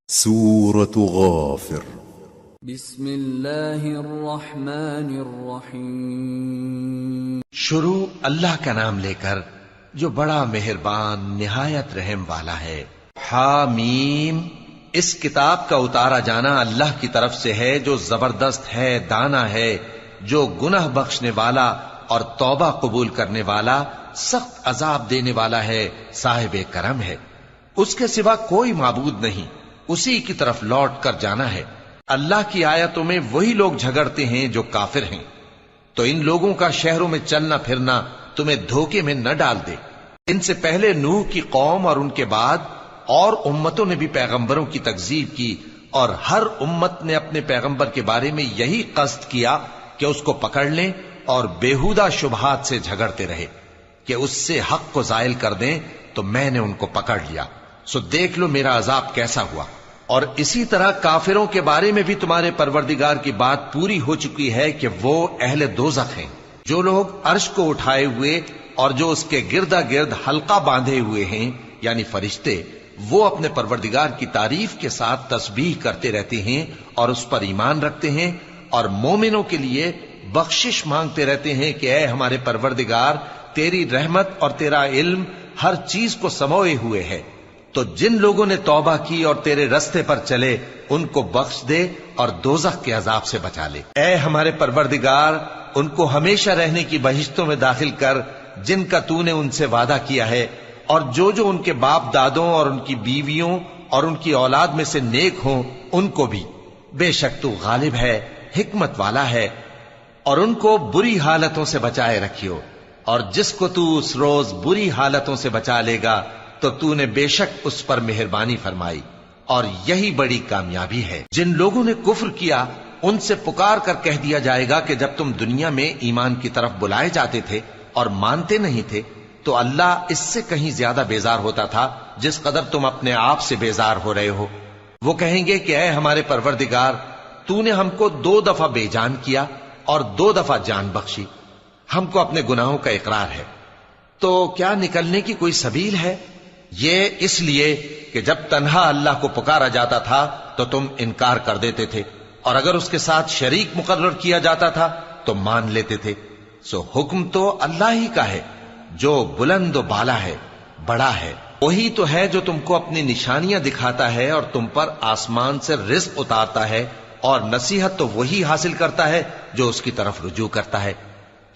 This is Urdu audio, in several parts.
سورة غافر بسم اللہ الرحمن الرحیم شروع اللہ کا نام لے کر جو بڑا مہربان نہایت رحم والا ہے۔ حامیم، اس کتاب کا اتارا جانا اللہ کی طرف سے ہے جو زبردست ہے، دانا ہے، جو گناہ بخشنے والا اور توبہ قبول کرنے والا، سخت عذاب دینے والا ہے، صاحب کرم ہے۔ اس کے سوا کوئی معبود نہیں، اسی کی طرف لوٹ کر جانا ہے۔ اللہ کی آیتوں میں وہی لوگ جھگڑتے ہیں جو کافر ہیں، تو ان لوگوں کا شہروں میں چلنا پھرنا تمہیں دھوکے میں نہ ڈال دے۔ ان سے پہلے نوح کی قوم اور ان کے بعد اور امتوں نے بھی پیغمبروں کی تکذیب کی، اور ہر امت نے اپنے پیغمبر کے بارے میں یہی قصد کیا کہ اس کو پکڑ لیں اور بیہودہ شبہات سے جھگڑتے رہے کہ اس سے حق کو زائل کر دیں، تو میں نے ان کو پکڑ لیا، سو دیکھ لو میرا عذاب کیسا ہوا۔ اور اسی طرح کافروں کے بارے میں بھی تمہارے پروردگار کی بات پوری ہو چکی ہے کہ وہ اہل دوزخ ہیں۔ جو لوگ عرش کو اٹھائے ہوئے اور جو اس کے گردا گرد حلقہ باندھے ہوئے ہیں یعنی فرشتے، وہ اپنے پروردگار کی تعریف کے ساتھ تسبیح کرتے رہتے ہیں اور اس پر ایمان رکھتے ہیں، اور مومنوں کے لیے بخشش مانگتے رہتے ہیں کہ اے ہمارے پروردگار، تیری رحمت اور تیرا علم ہر چیز کو سموئے ہوئے ہے، تو جن لوگوں نے توبہ کی اور تیرے رستے پر چلے ان کو بخش دے اور دوزخ کے عذاب سے بچا لے۔ اے ہمارے پروردگار، ان کو ہمیشہ رہنے کی بہشتوں میں داخل کر جن کا تو نے ان سے وعدہ کیا ہے، اور جو جو ان کے باپ دادوں اور ان کی بیویوں اور ان کی اولاد میں سے نیک ہوں ان کو بھی۔ بے شک تو غالب ہے، حکمت والا ہے۔ اور ان کو بری حالتوں سے بچائے رکھیو، اور جس کو تو اس روز بری حالتوں سے بچا لے گا تو تو نے بے شک اس پر مہربانی فرمائی، اور یہی بڑی کامیابی ہے۔ جن لوگوں نے کفر کیا ان سے پکار کر کہہ دیا جائے گا کہ جب تم دنیا میں ایمان کی طرف بلائے جاتے تھے اور مانتے نہیں تھے تو اللہ اس سے کہیں زیادہ بیزار ہوتا تھا جس قدر تم اپنے آپ سے بیزار ہو رہے ہو۔ وہ کہیں گے کہ اے ہمارے پروردگار، تو نے ہم کو 2 دفعہ بے جان کیا اور 2 دفعہ جان بخشی، ہم کو اپنے گناہوں کا اقرار ہے، تو کیا نکلنے کی کوئی سبیل ہے؟ یہ اس لیے کہ جب تنہا اللہ کو پکارا جاتا تھا تو تم انکار کر دیتے تھے، اور اگر اس کے ساتھ شریک مقرر کیا جاتا تھا تو مان لیتے تھے۔ سو حکم تو اللہ ہی کا ہے جو بلند و بالا ہے، بڑا ہے۔ وہی تو ہے جو تم کو اپنی نشانیاں دکھاتا ہے اور تم پر آسمان سے رزق اتارتا ہے، اور نصیحت تو وہی حاصل کرتا ہے جو اس کی طرف رجوع کرتا ہے۔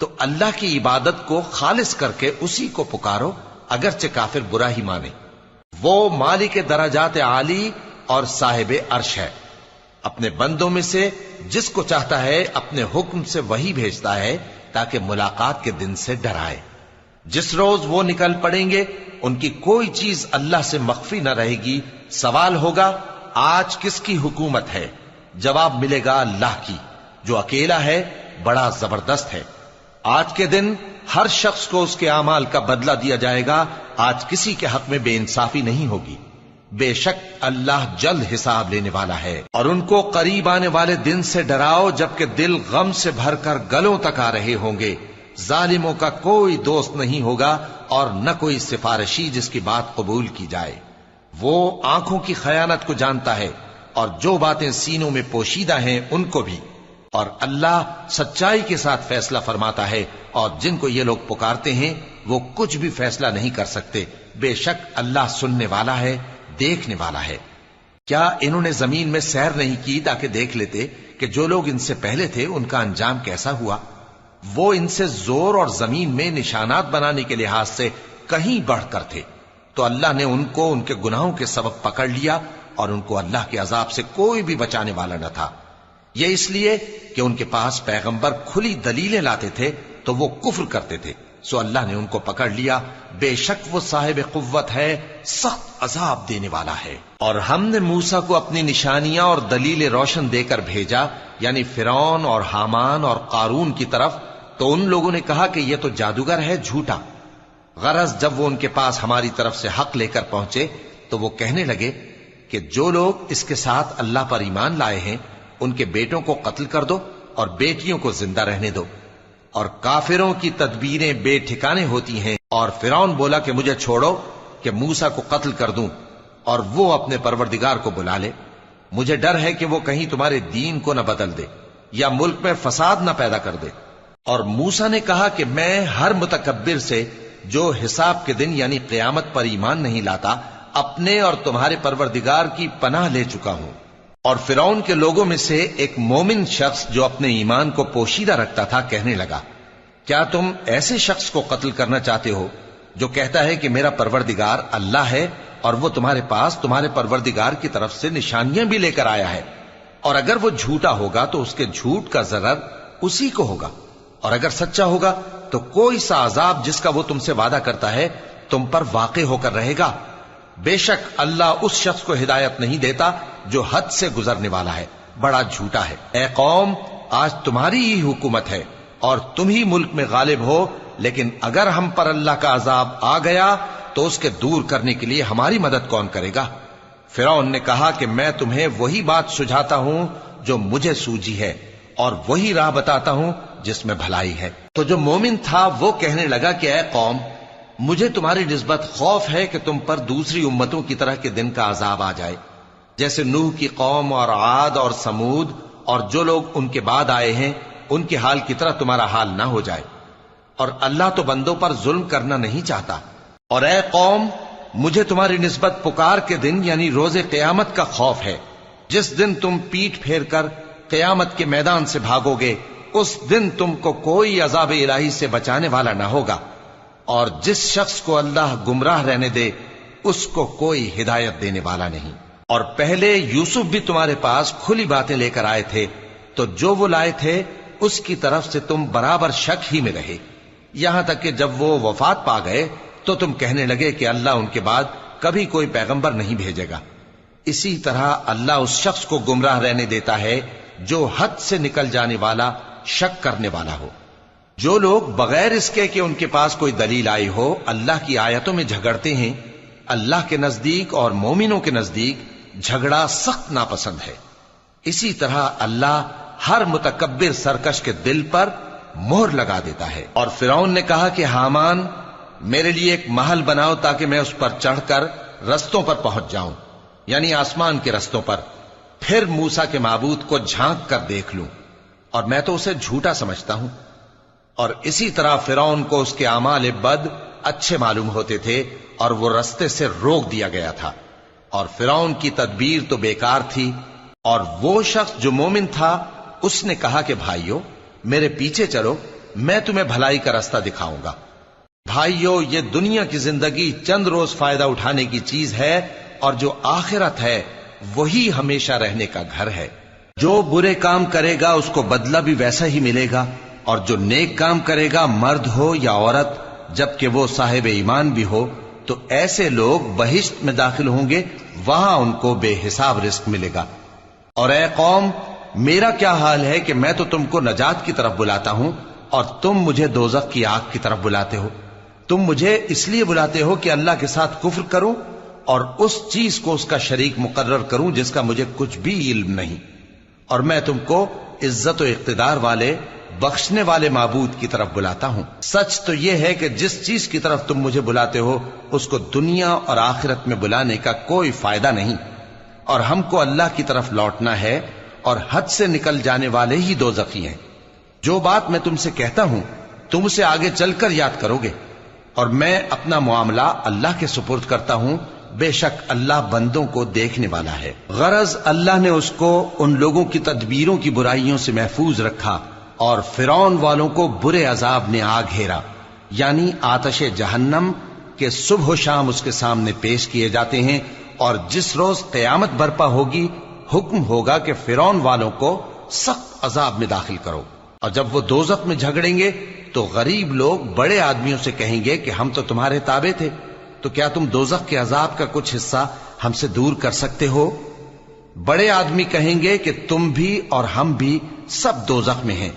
تو اللہ کی عبادت کو خالص کر کے اسی کو پکارو، اگرچہ کافر برا ہی مانے۔ وہ مالک درجات عالی اور صاحب عرش ہے، اپنے بندوں میں سے جس کو چاہتا ہے اپنے حکم سے وہی بھیجتا ہے تاکہ ملاقات کے دن سے ڈرائے۔ جس روز وہ نکل پڑیں گے ان کی کوئی چیز اللہ سے مخفی نہ رہے گی۔ سوال ہوگا آج کس کی حکومت ہے؟ جواب ملے گا اللہ کی، جو اکیلا ہے، بڑا زبردست ہے۔ آج کے دن ہر شخص کو اس کے اعمال کا بدلہ دیا جائے گا، آج کسی کے حق میں بے انصافی نہیں ہوگی۔ بے شک اللہ جلد حساب لینے والا ہے۔ اور ان کو قریب آنے والے دن سے ڈراؤ جبکہ دل غم سے بھر کر گلوں تک آ رہے ہوں گے۔ ظالموں کا کوئی دوست نہیں ہوگا اور نہ کوئی سفارشی جس کی بات قبول کی جائے۔ وہ آنکھوں کی خیانت کو جانتا ہے اور جو باتیں سینوں میں پوشیدہ ہیں ان کو بھی، اور اللہ سچائی کے ساتھ فیصلہ فرماتا ہے، اور جن کو یہ لوگ پکارتے ہیں وہ کچھ بھی فیصلہ نہیں کر سکتے۔ بے شک اللہ سننے والا ہے، دیکھنے والا ہے۔ کیا انہوں نے زمین میں سیر نہیں کی تاکہ دیکھ لیتے کہ جو لوگ ان سے پہلے تھے ان کا انجام کیسا ہوا؟ وہ ان سے زور اور زمین میں نشانات بنانے کے لحاظ سے کہیں بڑھ کر تھے، تو اللہ نے ان کو ان کے گناہوں کے سبب پکڑ لیا، اور ان کو اللہ کے عذاب سے کوئی بھی بچانے والا نہ تھا۔ یہ اس لیے کہ ان کے پاس پیغمبر کھلی دلیلیں لاتے تھے تو وہ کفر کرتے تھے، سو اللہ نے ان کو پکڑ لیا۔ بے شک وہ صاحب قوت ہے، سخت عذاب دینے والا ہے۔ اور ہم نے موسیٰ کو اپنی نشانیاں اور دلیل روشن دے کر بھیجا، یعنی فرعون اور حامان اور قارون کی طرف، تو ان لوگوں نے کہا کہ یہ تو جادوگر ہے، جھوٹا۔ غرض جب وہ ان کے پاس ہماری طرف سے حق لے کر پہنچے تو وہ کہنے لگے کہ جو لوگ اس کے ساتھ اللہ پر ایمان لائے ہیں ان کے بیٹوں کو قتل کر دو اور بیٹیوں کو زندہ رہنے دو۔ اور کافروں کی تدبیریں بے ٹھکانے ہوتی ہیں۔ اور فرعون بولا کہ مجھے چھوڑو کہ موسیٰ کو قتل کر دوں، اور وہ اپنے پروردگار کو بلا لے. مجھے ڈر ہے کہ وہ کہیں تمہارے دین کو نہ بدل دے یا ملک میں فساد نہ پیدا کر دے. اور موسیٰ نے کہا کہ میں ہر متکبر سے جو حساب کے دن یعنی قیامت پر ایمان نہیں لاتا اپنے اور تمہارے پروردگار کی پناہ لے چکا ہوں. اور فرعون کے لوگوں میں سے ایک مومن شخص جو اپنے ایمان کو پوشیدہ رکھتا تھا کہنے لگا، کیا تم ایسے شخص کو قتل کرنا چاہتے ہو جو کہتا ہے کہ میرا پروردگار اللہ ہے اور وہ تمہارے پاس تمہارے پروردگار کی طرف سے نشانیاں بھی لے کر آیا ہے؟ اور اگر وہ جھوٹا ہوگا تو اس کے جھوٹ کا ضرر اسی کو ہوگا، اور اگر سچا ہوگا تو کوئی سا عذاب جس کا وہ تم سے وعدہ کرتا ہے تم پر واقع ہو کر رہے گا. بے شک اللہ اس شخص کو ہدایت نہیں دیتا جو حد سے گزرنے والا ہے، بڑا جھوٹا ہے. اے قوم، آج تمہاری ہی حکومت ہے اور تم ہی ملک میں غالب ہو، لیکن اگر ہم پر اللہ کا عذاب آ گیا تو اس کے دور کرنے کے لیے ہماری مدد کون کرے گا؟ فرعون نے کہا کہ میں تمہیں وہی بات سجھاتا ہوں جو مجھے سوجھی ہے اور وہی راہ بتاتا ہوں جس میں بھلائی ہے. تو جو مومن تھا وہ کہنے لگا کہ اے قوم، مجھے تمہاری نسبت خوف ہے کہ تم پر دوسری امتوں کی طرح کے دن کا عذاب آ جائے، جیسے نوح کی قوم اور عاد اور سمود اور جو لوگ ان کے بعد آئے ہیں ان کے حال کی طرح تمہارا حال نہ ہو جائے. اور اللہ تو بندوں پر ظلم کرنا نہیں چاہتا. اور اے قوم، مجھے تمہاری نسبت پکار کے دن یعنی روز قیامت کا خوف ہے، جس دن تم پیٹ پھیر کر قیامت کے میدان سے بھاگو گے. اس دن تم کو کوئی عذاب الہی سے بچانے والا نہ ہوگا، اور جس شخص کو اللہ گمراہ رہنے دے اس کو کوئی ہدایت دینے والا نہیں. اور پہلے یوسف بھی تمہارے پاس کھلی باتیں لے کر آئے تھے، تو جو وہ لائے تھے اس کی طرف سے تم برابر شک ہی میں رہے، یہاں تک کہ جب وہ وفات پا گئے تو تم کہنے لگے کہ اللہ ان کے بعد کبھی کوئی پیغمبر نہیں بھیجے گا. اسی طرح اللہ اس شخص کو گمراہ رہنے دیتا ہے جو حد سے نکل جانے والا، شک کرنے والا ہو. جو لوگ بغیر اس کے کہ ان کے پاس کوئی دلیل آئی ہو اللہ کی آیتوں میں جھگڑتے ہیں، اللہ کے نزدیک اور مومنوں کے نزدیک جھگڑا سخت ناپسند ہے. اسی طرح اللہ ہر متکبر سرکش کے دل پر مہر لگا دیتا ہے. اور فرعون نے کہا کہ حامان، میرے لیے ایک محل بناؤ تاکہ میں اس پر چڑھ کر رستوں پر پہنچ جاؤں، یعنی آسمان کے رستوں پر، پھر موسیٰ کے معبود کو جھانک کر دیکھ لوں، اور میں تو اسے جھوٹا سمجھتا ہوں. اور اسی طرح فرعون کو اس کے اعمال بد اچھے معلوم ہوتے تھے اور وہ رستے سے روک دیا گیا تھا. اور فرعون کی تدبیر تو بیکار تھی. اور وہ شخص جو مومن تھا اس نے کہا کہ بھائیو، میرے پیچھے چلو، میں تمہیں بھلائی کا رستہ دکھاؤں گا. بھائیو، یہ دنیا کی زندگی چند روز فائدہ اٹھانے کی چیز ہے، اور جو آخرت ہے وہی ہمیشہ رہنے کا گھر ہے. جو برے کام کرے گا اس کو بدلہ بھی ویسا ہی ملے گا، اور جو نیک کام کرے گا مرد ہو یا عورت جبکہ وہ صاحب ایمان بھی ہو تو ایسے لوگ بہشت میں داخل ہوں گے، وہاں ان کو بے حساب رزق ملے گا. اور اے قوم، میرا کیا حال ہے کہ میں تو تم کو نجات کی طرف بلاتا ہوں اور تم مجھے دوزخ کی آگ کی طرف بلاتے ہو. تم مجھے اس لیے بلاتے ہو کہ اللہ کے ساتھ کفر کروں اور اس چیز کو اس کا شریک مقرر کروں جس کا مجھے کچھ بھی علم نہیں. اور میں تم کو عزت و اقتدار والے، بخشنے والے معبود کی طرف بلاتا ہوں. سچ تو یہ ہے کہ جس چیز کی طرف تم مجھے بلاتے ہو اس کو دنیا اور آخرت میں بلانے کا کوئی فائدہ نہیں، اور ہم کو اللہ کی طرف لوٹنا ہے، اور حد سے نکل جانے والے ہی دوزخی ہیں. جو بات میں تم سے کہتا ہوں تم اسے آگے چل کر یاد کرو گے، اور میں اپنا معاملہ اللہ کے سپرد کرتا ہوں. بے شک اللہ بندوں کو دیکھنے والا ہے. غرض اللہ نے اس کو ان لوگوں کی تدبیروں کی برائیوں سے محفوظ رکھا، اور فرعون والوں کو برے عذاب نے آ گھیرا، یعنی آتش جہنم کے صبح و شام اس کے سامنے پیش کیے جاتے ہیں. اور جس روز قیامت برپا ہوگی حکم ہوگا کہ فرعون والوں کو سخت عذاب میں داخل کرو. اور جب وہ دوزخ میں جھگڑیں گے تو غریب لوگ بڑے آدمیوں سے کہیں گے کہ ہم تو تمہارے تابع تھے، تو کیا تم دوزخ کے عذاب کا کچھ حصہ ہم سے دور کر سکتے ہو؟ بڑے آدمی کہیں گے کہ تم بھی اور ہم بھی سب دوزخ میں ہیں.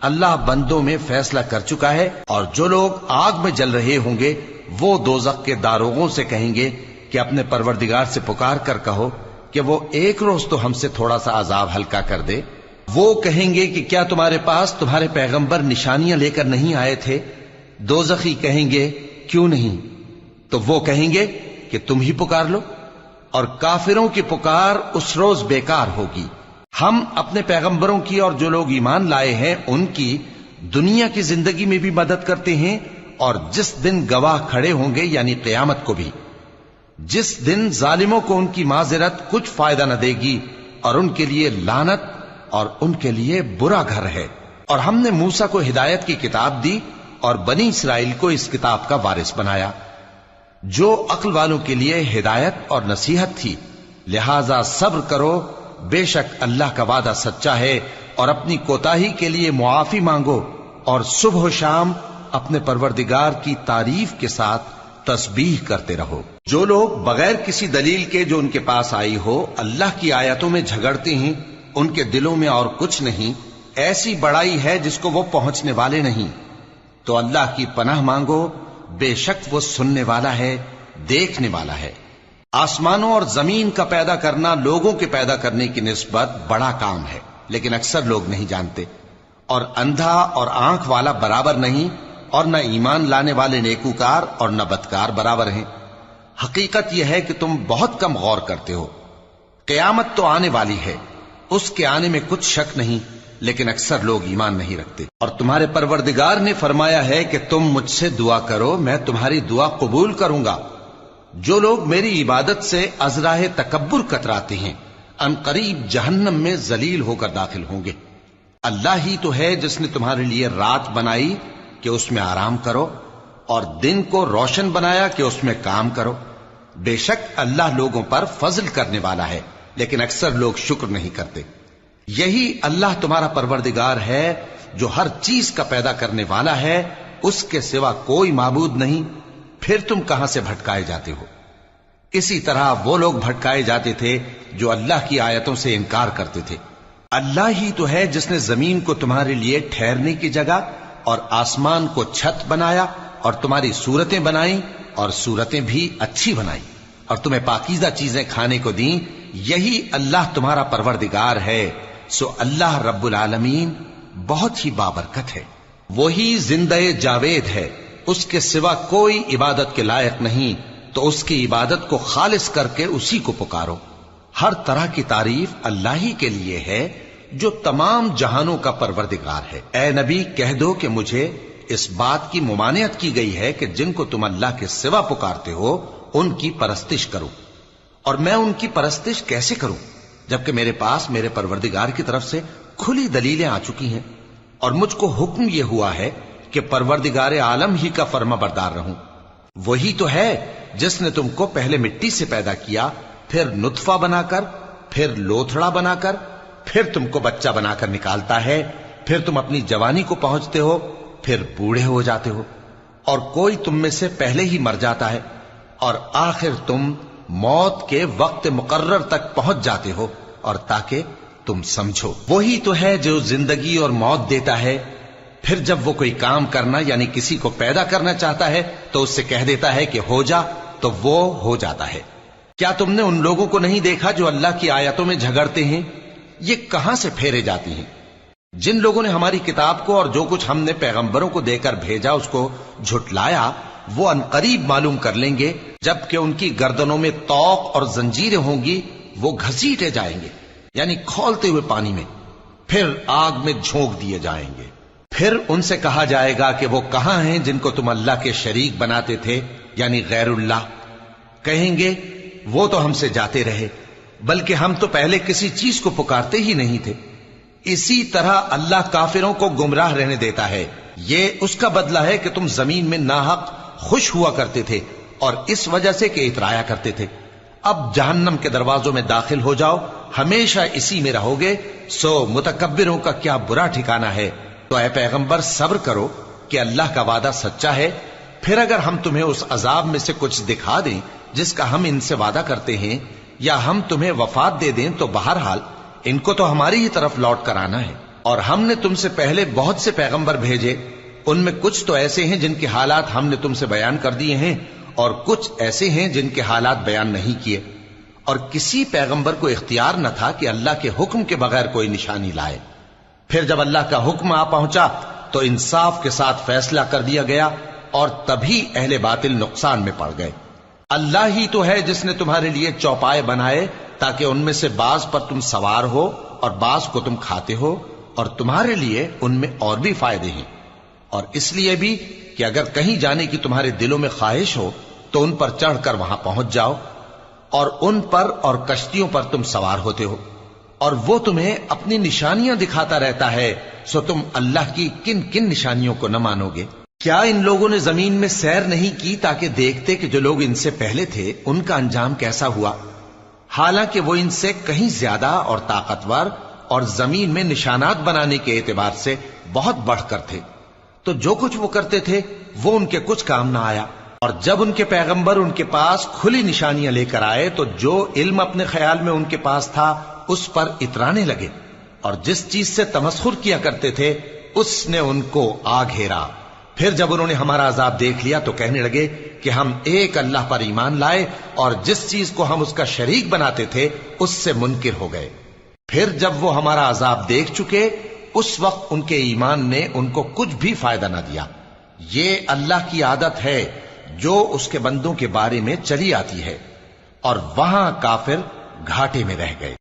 اللہ بندوں میں فیصلہ کر چکا ہے. اور جو لوگ آگ میں جل رہے ہوں گے وہ دوزخ کے داروغوں سے کہیں گے کہ اپنے پروردگار سے پکار کر کہو کہ وہ ایک روز تو ہم سے تھوڑا سا عذاب ہلکا کر دے. وہ کہیں گے کہ کیا تمہارے پاس تمہارے پیغمبر نشانیاں لے کر نہیں آئے تھے؟ دوزخی کہیں گے کیوں نہیں؟ تو وہ کہیں گے کہ تم ہی پکار لو. اور کافروں کی پکار اس روز بیکار ہوگی۔ ہم اپنے پیغمبروں کی اور جو لوگ ایمان لائے ہیں ان کی دنیا کی زندگی میں بھی مدد کرتے ہیں، اور جس دن گواہ کھڑے ہوں گے یعنی قیامت کو بھی، جس دن ظالموں کو ان کی معذرت کچھ فائدہ نہ دے گی، اور ان کے لیے لعنت اور ان کے لیے برا گھر ہے۔ اور ہم نے موسیٰ کو ہدایت کی کتاب دی اور بنی اسرائیل کو اس کتاب کا وارث بنایا، جو عقل والوں کے لیے ہدایت اور نصیحت تھی۔ لہذا صبر کرو، بے شک اللہ کا وعدہ سچا ہے، اور اپنی کوتاہی کے لیے معافی مانگو، اور صبح و شام اپنے پروردگار کی تعریف کے ساتھ تسبیح کرتے رہو۔ جو لوگ بغیر کسی دلیل کے جو ان کے پاس آئی ہو اللہ کی آیتوں میں جھگڑتے ہیں، ان کے دلوں میں اور کچھ نہیں، ایسی بڑائی ہے جس کو وہ پہنچنے والے نہیں۔ تو اللہ کی پناہ مانگو، بے شک وہ سننے والا ہے، دیکھنے والا ہے۔ آسمانوں اور زمین کا پیدا کرنا لوگوں کے پیدا کرنے کی نسبت بڑا کام ہے، لیکن اکثر لوگ نہیں جانتے۔ اور اندھا اور آنکھ والا برابر نہیں، اور نہ ایمان لانے والے نیکوکار اور نہ بدکار برابر ہیں۔ حقیقت یہ ہے کہ تم بہت کم غور کرتے ہو۔ قیامت تو آنے والی ہے، اس کے آنے میں کچھ شک نہیں، لیکن اکثر لوگ ایمان نہیں رکھتے۔ اور تمہارے پروردگار نے فرمایا ہے کہ تم مجھ سے دعا کرو، میں تمہاری دعا قبول کروں گا۔ جو لوگ میری عبادت سے ازراہ تکبر کتراتے ہیں، ان قریب جہنم میں ذلیل ہو کر داخل ہوں گے۔ اللہ ہی تو ہے جس نے تمہارے لیے رات بنائی کہ اس میں آرام کرو، اور دن کو روشن بنایا کہ اس میں کام کرو۔ بے شک اللہ لوگوں پر فضل کرنے والا ہے، لیکن اکثر لوگ شکر نہیں کرتے۔ یہی اللہ تمہارا پروردگار ہے جو ہر چیز کا پیدا کرنے والا ہے، اس کے سوا کوئی معبود نہیں، پھر تم کہاں سے بھٹکائے جاتے ہو؟ اسی طرح وہ لوگ بھٹکائے جاتے تھے جو اللہ کی آیتوں سے انکار کرتے تھے۔ اللہ ہی تو ہے جس نے زمین کو تمہارے لیے ٹھہرنے کی جگہ اور آسمان کو چھت بنایا، اور تمہاری صورتیں بنائیں اور صورتیں بھی اچھی بنائیں، اور تمہیں پاکیزہ چیزیں کھانے کو دیں۔ یہی اللہ تمہارا پروردگار ہے، سو اللہ رب العالمین بہت ہی بابرکت ہے۔ وہی زندہ جاوید ہے، اس کے سوا کوئی عبادت کے لائق نہیں، تو اس کی عبادت کو خالص کر کے اسی کو پکارو۔ ہر طرح کی تعریف اللہ ہی کے لیے ہے جو تمام جہانوں کا پروردگار ہے۔ اے نبی کہہ دو کہ مجھے اس بات کی ممانعت کی گئی ہے کہ جن کو تم اللہ کے سوا پکارتے ہو ان کی پرستش کرو، اور میں ان کی پرستش کیسے کروں جبکہ میرے پاس میرے پروردگار کی طرف سے کھلی دلیلیں آ چکی ہیں، اور مجھ کو حکم یہ ہوا ہے کہ پروردگار عالم ہی کا فرما بردار رہوں۔ وہی تو ہے جس نے تم کو پہلے مٹی سے پیدا کیا، پھر نطفہ بنا کر، پھر لوتھڑا بنا کر، پھر تم کو بچہ بنا کر نکالتا ہے، پھر تم اپنی جوانی کو پہنچتے ہو، پھر بوڑھے ہو جاتے ہو، اور کوئی تم میں سے پہلے ہی مر جاتا ہے، اور آخر تم موت کے وقت مقرر تک پہنچ جاتے ہو، اور تاکہ تم سمجھو۔ وہی تو ہے جو زندگی اور موت دیتا ہے، پھر جب وہ کوئی کام کرنا یعنی کسی کو پیدا کرنا چاہتا ہے تو اس سے کہہ دیتا ہے کہ ہو جا، تو وہ ہو جاتا ہے۔ کیا تم نے ان لوگوں کو نہیں دیکھا جو اللہ کی آیتوں میں جھگڑتے ہیں؟ یہ کہاں سے پھیرے جاتی ہیں؟ جن لوگوں نے ہماری کتاب کو اور جو کچھ ہم نے پیغمبروں کو دے کر بھیجا اس کو جھٹلایا، وہ انقریب معلوم کر لیں گے جبکہ ان کی گردنوں میں طوق اور زنجیریں ہوں گی، وہ گھسیٹے جائیں گے یعنی کھولتے ہوئے پانی میں، پھر آگ میں جھونک دیے جائیں گے۔ پھر ان سے کہا جائے گا کہ وہ کہاں ہیں جن کو تم اللہ کے شریک بناتے تھے یعنی غیر اللہ؟ کہیں گے وہ تو ہم سے جاتے رہے، بلکہ ہم تو پہلے کسی چیز کو پکارتے ہی نہیں تھے۔ اسی طرح اللہ کافروں کو گمراہ رہنے دیتا ہے، یہ اس کا بدلہ ہے کہ تم زمین میں ناحق خوش ہوا کرتے تھے، اور اس وجہ سے کہ اترایا کرتے تھے۔ اب جہنم کے دروازوں میں داخل ہو جاؤ، ہمیشہ اسی میں رہو گے، سو متکبروں کا کیا برا ٹھکانہ ہے۔ تو اے پیغمبر صبر کرو کہ اللہ کا وعدہ سچا ہے، پھر اگر ہم تمہیں اس عذاب میں سے کچھ دکھا دیں جس کا ہم ان سے وعدہ کرتے ہیں، یا ہم تمہیں وفات دے دیں، تو بہرحال ان کو تو ہماری ہی طرف لوٹ کر آنا ہے۔ اور ہم نے تم سے پہلے بہت سے پیغمبر بھیجے، ان میں کچھ تو ایسے ہیں جن کے حالات ہم نے تم سے بیان کر دیے ہیں، اور کچھ ایسے ہیں جن کے حالات بیان نہیں کیے۔ اور کسی پیغمبر کو اختیار نہ تھا کہ اللہ کے حکم کے بغیر کوئی نشانی لائے۔ پھر جب اللہ کا حکم آ پہنچا تو انصاف کے ساتھ فیصلہ کر دیا گیا، اور تبھی اہل باطل نقصان میں پڑ گئے۔ اللہ ہی تو ہے جس نے تمہارے لیے چوپائے بنائے تاکہ ان میں سے بعض پر تم سوار ہو اور بعض کو تم کھاتے ہو، اور تمہارے لیے ان میں اور بھی فائدے ہیں، اور اس لیے بھی کہ اگر کہیں جانے کی تمہارے دلوں میں خواہش ہو تو ان پر چڑھ کر وہاں پہنچ جاؤ، اور ان پر اور کشتیوں پر تم سوار ہوتے ہو، اور وہ تمہیں اپنی نشانیاں دکھاتا رہتا ہے، سو تم اللہ کی کن کن نشانیوں کو نہ مانو گے؟ کیا ان لوگوں نے زمین میں سیر نہیں کی تاکہ دیکھتے کہ جو لوگ ان سے پہلے تھے ان کا انجام کیسا ہوا، حالانکہ وہ ان سے کہیں زیادہ اور طاقتور اور زمین میں نشانات بنانے کے اعتبار سے بہت بڑھ کر تھے، تو جو کچھ وہ کرتے تھے وہ ان کے کچھ کام نہ آیا۔ اور جب ان کے پیغمبر ان کے پاس کھلی نشانیاں لے کر آئے تو جو علم اپنے خیال میں ان کے پاس تھا اس پر اترانے لگے، اور جس چیز سے تمسخر کیا کرتے تھے اس نے ان کو آ گھیرا۔ پھر جب انہوں نے ہمارا عذاب دیکھ لیا تو کہنے لگے کہ ہم ایک اللہ پر ایمان لائے، اور جس چیز کو ہم اس کا شریک بناتے تھے اس سے منکر ہو گئے۔ پھر جب وہ ہمارا عذاب دیکھ چکے اس وقت ان کے ایمان نے ان کو کچھ بھی فائدہ نہ دیا۔ یہ اللہ کی عادت ہے جو اس کے بندوں کے بارے میں چلی آتی ہے، اور وہاں کافر گھاٹے میں رہ گئے۔